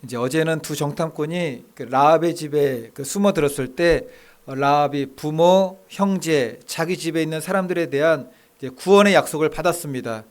이제 어제는 두 정탐꾼이 그 라합의 집에 그 숨어 들었을 때 라합이 부모, 형제, 자기 집에 있는 사람들에 대한 이제 구원의 약속을 받았습니다.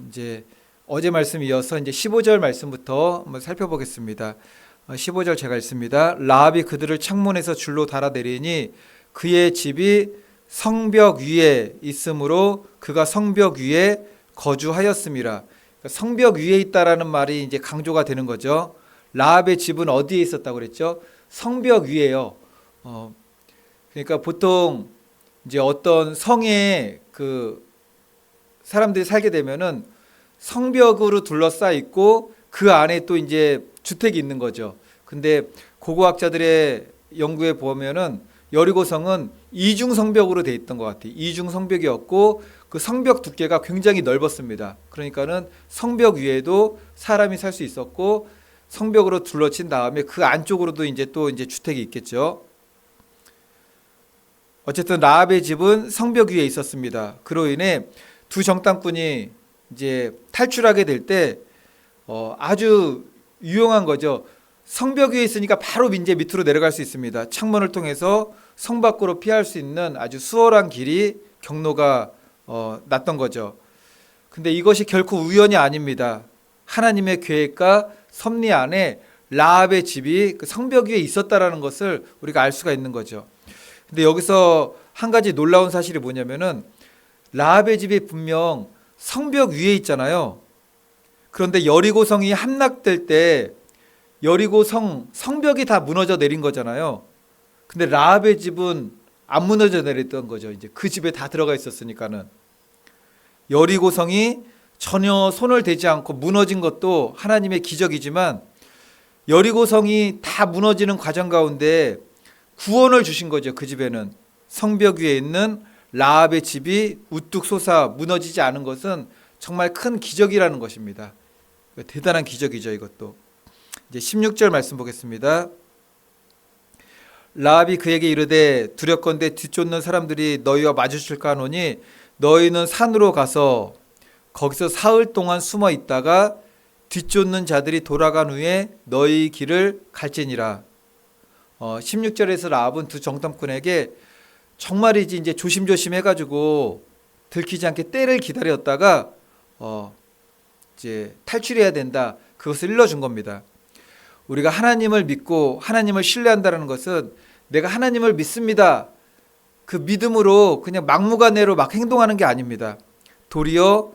이제 어제 말씀 이어서 이제 15절 말씀부터 한번 살펴보겠습니다. 15절 제가 읽습니다. 라합이 그들을 창문에서 줄로 달아내리니 그의 집이 성벽 위에 있으므로 그가 성벽 위에 거주하였음이라. 성벽 위에 있다라는 말이 이제 강조가 되는 거죠. 라합의 집은 어디에 있었다고 그랬죠? 성벽 위에요. 그러니까 보통 이제 어떤 성에 그 사람들이 살게 되면은 성벽으로 둘러싸여 있고 그 안에 또 이제 주택이 있는 거죠. 근데 고고학자들의 연구에 보면은 여리고성은 이중 성벽으로 돼 있던 것 같아요. 이중 성벽이었고 그 성벽 두께가 굉장히 넓었습니다. 그러니까는 성벽 위에도 사람이 살 수 있었고 성벽으로 둘러친 다음에 그 안쪽으로도 이제 또 이제 주택이 있겠죠. 어쨌든 라합의 집은 성벽 위에 있었습니다. 그로 인해 두 정탐꾼이 이제 탈출하게 될 때 아주 유용한 거죠. 성벽 위에 있으니까 바로 이제 밑으로 내려갈 수 있습니다. 창문을 통해서 성 밖으로 피할 수 있는 아주 수월한 길이 경로가 났던 거죠. 근데 이것이 결코 우연이 아닙니다. 하나님의 계획과 섭리 안에 라합의 집이 그 성벽 위에 있었다라는 것을 우리가 알 수가 있는 거죠. 근데 여기서 한 가지 놀라운 사실이 뭐냐면은 라합의 집이 분명 성벽 위에 있잖아요. 그런데 여리고성이 함락될 때 여리고성 성벽이 다 무너져 내린 거잖아요. 근데 라합의 집은 안 무너져 내렸던 거죠. 이제 그 집에 다 들어가 있었으니까는. 여리고성이 전혀 손을 대지 않고 무너진 것도 하나님의 기적이지만 여리고성이 다 무너지는 과정 가운데 구원을 주신 거죠. 그 집에는 성벽 위에 있는 라합의 집이 우뚝 솟아 무너지지 않은 것은 정말 큰 기적이라는 것입니다. 대단한 기적이죠. 이것도. 이제 16절 말씀 보겠습니다. 라합이 그에게 이르되 두렵건대 뒤쫓는 사람들이 너희와 마주칠까 하노니 너희는 산으로 가서 거기서 사흘 동안 숨어 있다가 뒤쫓는 자들이 돌아간 후에 너희 길을 갈지니라. 16절에서 라합은 두 정탐꾼에게 정말이지 이제 조심조심 해가지고 들키지 않게 때를 기다렸다가 이제 탈출해야 된다. 그것을 일러준 겁니다. 우리가 하나님을 믿고 하나님을 신뢰한다는 것은 내가 하나님을 믿습니다. 그 믿음으로 그냥 막무가내로 막 행동하는 게 아닙니다. 도리어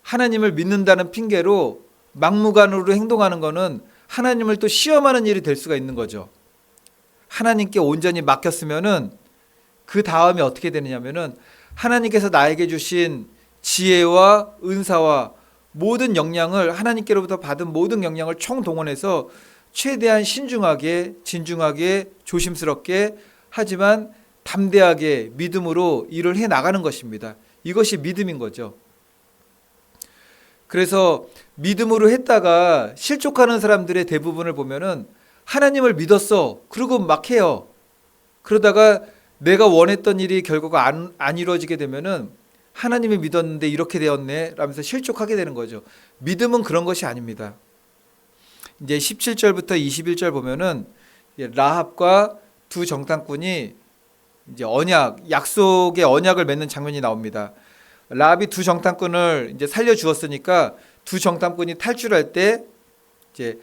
하나님을 믿는다는 핑계로 막무가내로 행동하는 것은 하나님을 또 시험하는 일이 될 수가 있는 거죠. 하나님께 온전히 맡겼으면은 그 다음에 어떻게 되느냐면은 하나님께서 나에게 주신 지혜와 은사와 모든 역량을 하나님께로부터 받은 모든 역량을 총동원해서 최대한 신중하게 진중하게 조심스럽게 하지만 담대하게 믿음으로 일을 해 나가는 것입니다. 이것이 믿음인 거죠. 그래서 믿음으로 했다가 실족하는 사람들의 대부분을 보면은 하나님을 믿었어. 그러고 막 해요. 그러다가 내가 원했던 일이 결과가 안 이루어지게 되면은 하나님이 믿었는데 이렇게 되었네 라면서 실족하게 되는 거죠. 믿음은 그런 것이 아닙니다. 이제 17절부터 21절 보면은 라합과 두 정탐꾼이 이제 약속의 언약을 맺는 장면이 나옵니다. 라합이 두 정탐꾼을 이제 살려 주었으니까 두 정탐꾼이 탈출할 때 이제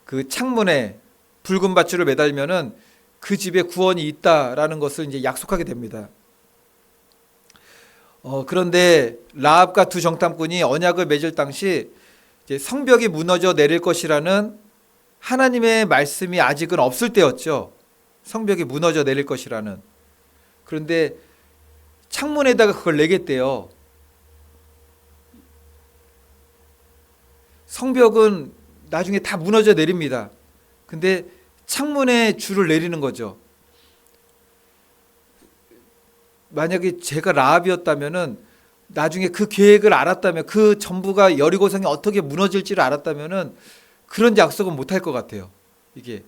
그 창문에 붉은 밧줄을 매달면은 그 집에 구원이 있다라는 것을 이제 약속하게 됩니다. 그런데 라합과 두 정탐꾼이 언약을 맺을 당시 이제 성벽이 무너져 내릴 것이라는 하나님의 말씀이 아직은 없을 때였죠. 성벽이 무너져 내릴 것이라는. 그런데 창문에다가 그걸 내겠대요. 성벽은 나중에 다 무너져 내립니다. 근데 창문에 줄을 내리는 거죠. 만약에 제가 라합이었다면은 나중에 그 계획을 알았다면 그 전부가 여리고성이 어떻게 무너질지를 알았다면은 그런 약속은 못할 것 같아요. 이게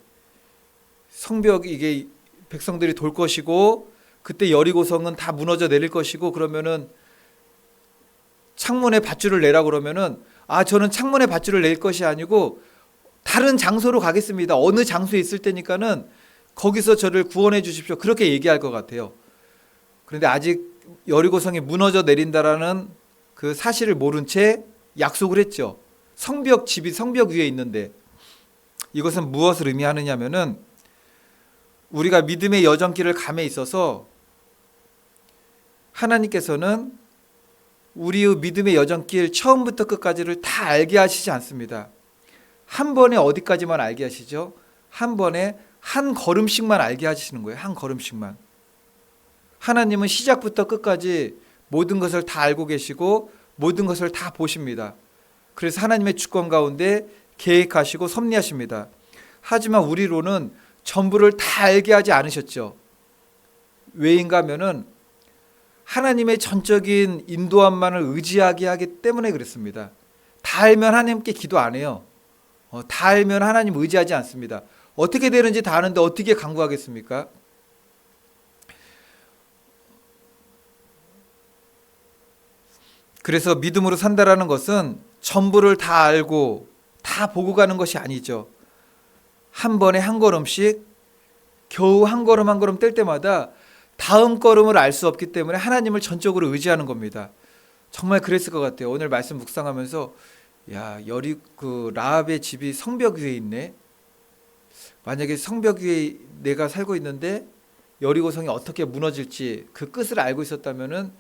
이게 백성들이 돌 것이고 그때 여리고성은 다 무너져 내릴 것이고 그러면은 창문에 밧줄을 내라 그러면은 저는 창문에 밧줄을 낼 것이 아니고 다른 장소로 가겠습니다. 어느 장소에 있을 때니까는 거기서 저를 구원해 주십시오. 그렇게 얘기할 것 같아요. 그런데 아직 여리고성이 무너져 내린다라는 그 사실을 모른 채 약속을 했죠. 집이 성벽 위에 있는데, 이것은 무엇을 의미하느냐면은 우리가 믿음의 여정길을 감에 있어서 하나님께서는 우리의 믿음의 여정길 처음부터 끝까지를 다 알게 하시지 않습니다. 한 번에 어디까지만 알게 하시죠? 한 번에 한 걸음씩만 알게 하시는 거예요. 한 걸음씩만. 하나님은 시작부터 끝까지 모든 것을 다 알고 계시고 모든 것을 다 보십니다. 그래서 하나님의 주권 가운데 계획하시고 섭리하십니다. 하지만 우리로는 전부를 다 알게 하지 않으셨죠. 왜인가 하면은 하나님의 전적인 인도함만을 의지하게 하기 때문에 그렇습니다. 다 알면 하나님께 기도 안 해요. 다 알면 하나님 의지하지 않습니다. 어떻게 되는지 다 아는데 어떻게 간구하겠습니까? 그래서 믿음으로 산다라는 것은 전부를 다 알고 다 보고 가는 것이 아니죠. 한 번에 한 걸음씩 겨우 한 걸음 한 걸음 뗄 때마다 다음 걸음을 알 수 없기 때문에 하나님을 전적으로 의지하는 겁니다. 정말 그랬을 것 같아요. 오늘 말씀 묵상하면서 라합의 집이 성벽 위에 있네. 만약에 성벽 위에 내가 살고 있는데 여리고성이 어떻게 무너질지 그 끝을 알고 있었다면은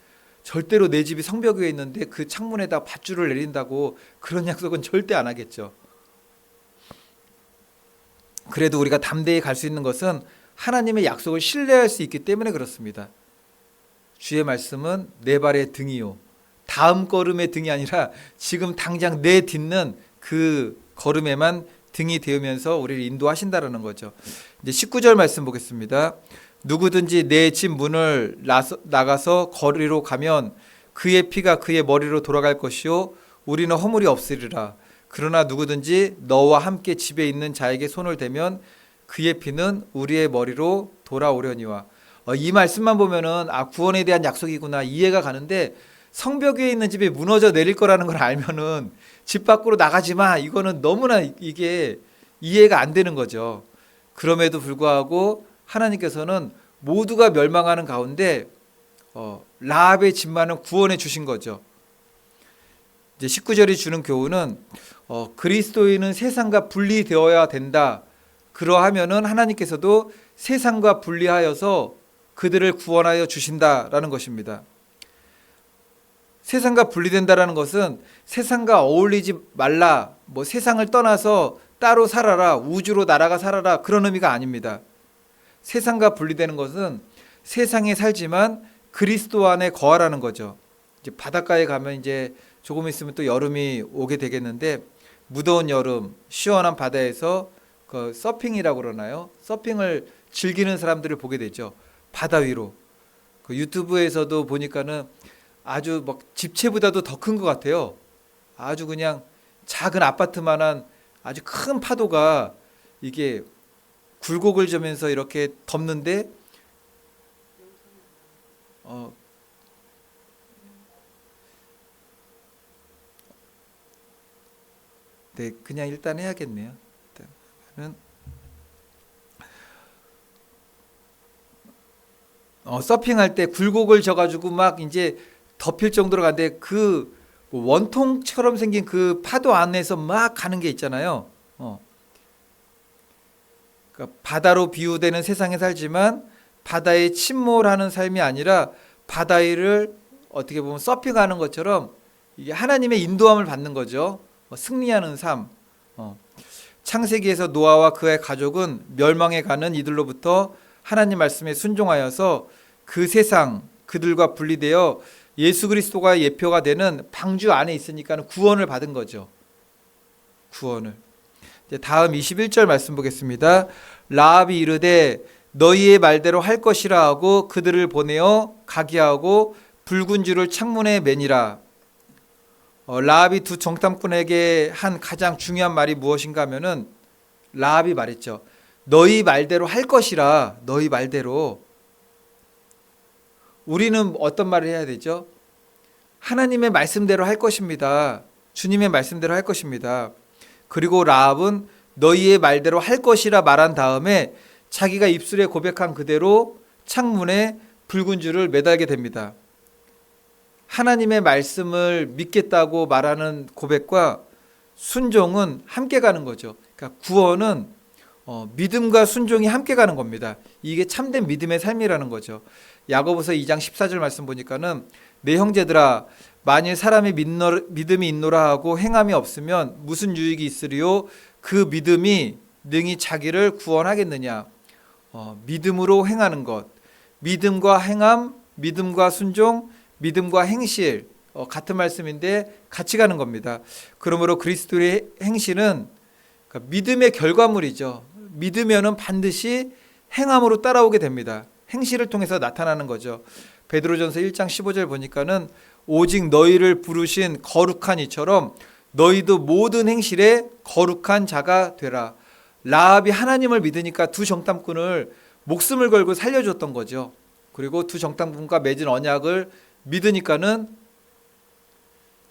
절대로 내 집이 성벽 위에 있는데 그 창문에다 밧줄을 내린다고 그런 약속은 절대 안 하겠죠. 그래도 우리가 담대히 갈 수 있는 것은 하나님의 약속을 신뢰할 수 있기 때문에 그렇습니다. 주의 말씀은 내 발의 등이요. 다음 걸음의 등이 아니라 지금 당장 내딛는 그 걸음에만 등이 되면서 우리를 인도하신다라는 거죠. 이제 19절 말씀 보겠습니다. 누구든지 내 집 문을 나가서 거리로 가면 그의 피가 그의 머리로 돌아갈 것이요 우리는 허물이 없으리라. 그러나 누구든지 너와 함께 집에 있는 자에게 손을 대면 그의 피는 우리의 머리로 돌아오려니와. 이 말씀만 보면은 구원에 대한 약속이구나 이해가 가는데, 성벽 위에 있는 집이 무너져 내릴 거라는 걸 알면은 집 밖으로 나가지 마, 이거는 너무나 이게 이해가 안 되는 거죠. 그럼에도 불구하고 하나님께서는 모두가 멸망하는 가운데 라합의 집만은 구원해 주신 거죠. 이제 19절이 주는 교훈은 그리스도인은 세상과 분리되어야 된다. 그러하면은 하나님께서도 세상과 분리하여서 그들을 구원하여 주신다라는 것입니다. 세상과 분리된다라는 것은 세상과 어울리지 말라, 세상을 떠나서 따로 살아라, 우주로 날아가 살아라, 그런 의미가 아닙니다. 세상과 분리되는 것은 세상에 살지만 그리스도 안에 거하라는 거죠. 이제 바닷가에 가면 이제 조금 있으면 또 여름이 오게 되겠는데, 무더운 여름 시원한 바다에서 그 서핑이라고 그러나요? 서핑을 즐기는 사람들을 보게 되죠. 바다 위로. 그 유튜브에서도 보니까는 아주 집채보다도 더 큰 것 같아요. 아주 그냥 작은 아파트만한 아주 큰 파도가 이게 굴곡을 주면서 이렇게 덮는데 네, 그냥 일단 해야겠네요. 일단은 서핑할 때 굴곡을 져가지고 막 이제 덮일 정도로 가는데 그 원통처럼 생긴 그 파도 안에서 막 가는 게 있잖아요. 그러니까 바다로 비유되는 세상에 살지만 바다에 침몰하는 삶이 아니라 바다 위를 어떻게 보면 서핑하는 것처럼 이게 하나님의 인도함을 받는 거죠. 승리하는 삶. 창세기에서 노아와 그의 가족은 멸망해 가는 이들로부터 하나님 말씀에 순종하여서 그 세상 그들과 분리되어 예수 그리스도가 예표가 되는 방주 안에 있으니까 구원을 받은 거죠. 구원을. 이제 다음 21절 말씀 보겠습니다. 라합이 이르되 너희의 말대로 할 것이라 하고 그들을 보내어 가게 하고 붉은 줄을 창문에 매니라. 라합이 두 정탐꾼에게 한 가장 중요한 말이 무엇인가 하면은 라합이 말했죠. 너희 말대로 할 것이라. 너희 말대로. 우리는 어떤 말을 해야 되죠? 하나님의 말씀대로 할 것입니다. 주님의 말씀대로 할 것입니다. 그리고 라합은 너희의 말대로 할 것이라 말한 다음에 자기가 입술에 고백한 그대로 창문에 붉은 줄을 매달게 됩니다. 하나님의 말씀을 믿겠다고 말하는 고백과 순종은 함께 가는 거죠. 그러니까 구원은 믿음과 순종이 함께 가는 겁니다. 이게 참된 믿음의 삶이라는 거죠. 야고보서 2장 14절 말씀 보니까는 내 형제들아 만일 사람이 믿음이 있노라 하고 행함이 없으면 무슨 유익이 있으리요? 그 믿음이 능히 자기를 구원하겠느냐? 믿음으로 행하는 것, 믿음과 행함, 믿음과 순종, 믿음과 행실 같은 말씀인데 같이 가는 겁니다. 그러므로 그리스도의 행실은 그러니까 믿음의 결과물이죠. 믿으면은 반드시 행함으로 따라오게 됩니다. 행실을 통해서 나타나는 거죠. 베드로전서 1장 15절 보니까는 오직 너희를 부르신 거룩한 이처럼 너희도 모든 행실에 거룩한 자가 되라. 라합이 하나님을 믿으니까 두 정탐꾼을 목숨을 걸고 살려줬던 거죠. 그리고 두 정탐꾼과 맺은 언약을 믿으니까는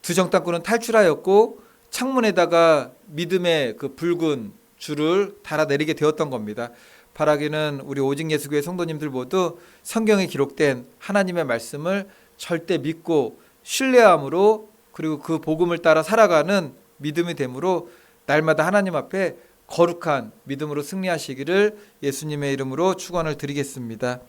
두 정탐꾼은 탈출하였고 창문에다가 믿음의 그 붉은 줄을 달아내리게 되었던 겁니다. 바라기는 우리 오직 예수교회 성도님들 모두 성경에 기록된 하나님의 말씀을 절대 믿고 신뢰함으로 그리고 그 복음을 따라 살아가는 믿음이 되므로 날마다 하나님 앞에 거룩한 믿음으로 승리하시기를 예수님의 이름으로 축원을 드리겠습니다.